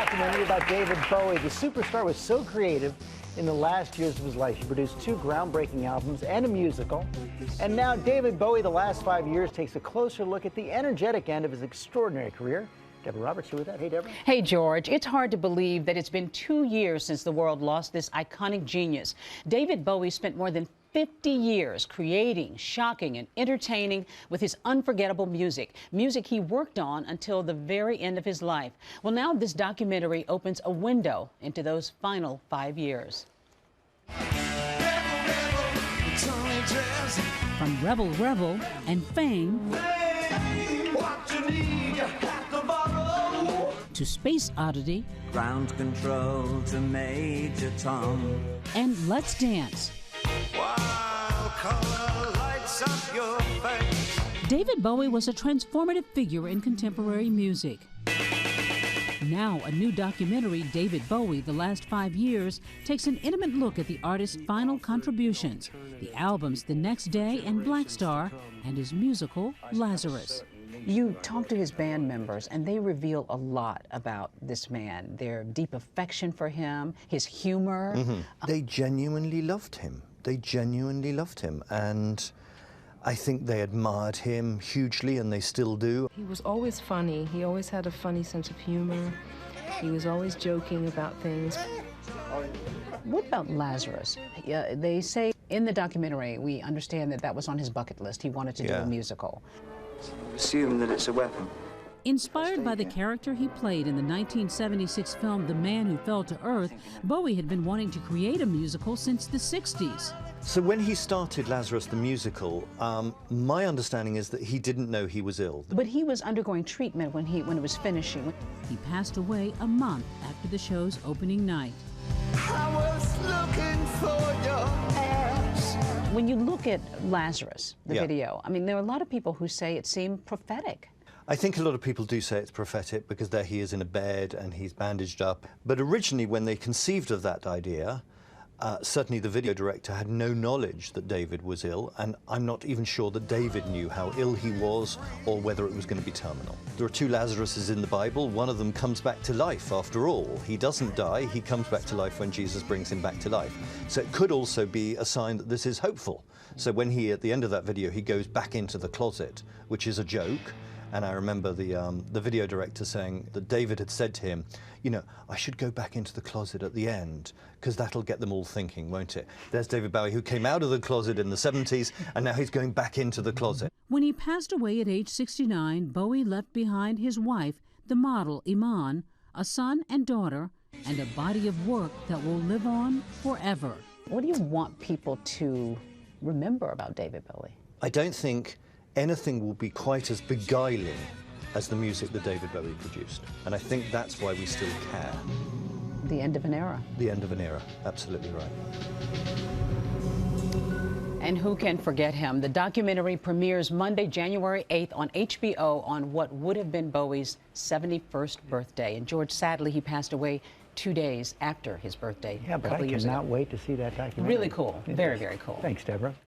documentary about David Bowie. The superstar was so creative in the last years of his life. He produced 2 groundbreaking albums and a musical. And now David Bowie, the last 5 years, takes a closer look at the energetic end of his extraordinary career. Deborah Roberts here with that. Hey, Deborah. Hey, George. It's hard to believe that it's been 2 years since the world lost this iconic genius. David Bowie spent more than 50 years creating, shocking, and entertaining with his unforgettable music he worked on until the very end of his life. Well, now this documentary opens a window into those final 5 years. From Rebel Rebel and Fame to Space Oddity, Ground Control to Major Tom, and Let's Dance. while color lights up your face. David Bowie was a transformative figure in contemporary music. Now, a new documentary, David Bowie, The Last 5 Years, takes an intimate look at the artist's final contributions, the albums The Next Day and Black Star, and his musical, Lazarus. You talk to his band members, and they reveal a lot about this man, their deep affection for him, his humor. They genuinely loved him. They genuinely loved him, and I think they admired him hugely, and they still do. He was always funny. He always had a funny sense of humor. He was always joking about things. What about Lazarus? They say in the documentary, we understand that that was on his bucket list. He wanted to do a musical. Assume that it's a weapon. Inspired by the character he played in the 1976 film The Man Who Fell to Earth, Bowie had been wanting to create a musical since the 60s. So when he started Lazarus the musical, my understanding is that he didn't know he was ill. But he was undergoing treatment when it was finishing. He passed away a month after the show's opening night. I was looking for your ass. When you look at Lazarus, the video, I mean, there are a lot of people who say it seemed prophetic. I think a lot of people do say it's prophetic because there he is in a bed and he's bandaged up. But originally, when they conceived of that idea, certainly the video director had no knowledge that David was ill, and I'm not even sure that David knew how ill he was or whether it was going to be terminal. There are 2 Lazaruses in the Bible. One of them comes back to life after all. He doesn't die, he comes back to life when Jesus brings him back to life. So it could also be a sign that this is hopeful. So when he, at the end of that video, he goes back into the closet, which is a joke. And I remember the video director saying that David had said to him, you know, I should go back into the closet at the end, because that'll get them all thinking, won't it? There's David Bowie, who came out of the closet in the 70s, and now he's going back into the closet. When he passed away at age 69, Bowie left behind his wife, the model Iman, a son and daughter, and a body of work that will live on forever. What do you want people to remember about David Bowie? I don't think anything will be quite as beguiling as the music that David Bowie produced. And I think that's why we still care. The end of an era. The end of an era, absolutely right. And who can forget him? The documentary premieres Monday, January 8th on HBO on what would have been Bowie's 71st birthday. And George, sadly, he passed away 2 days after his birthday. Yeah, but I cannot wait to see that documentary. Really cool. Very, very cool. Thanks, Deborah.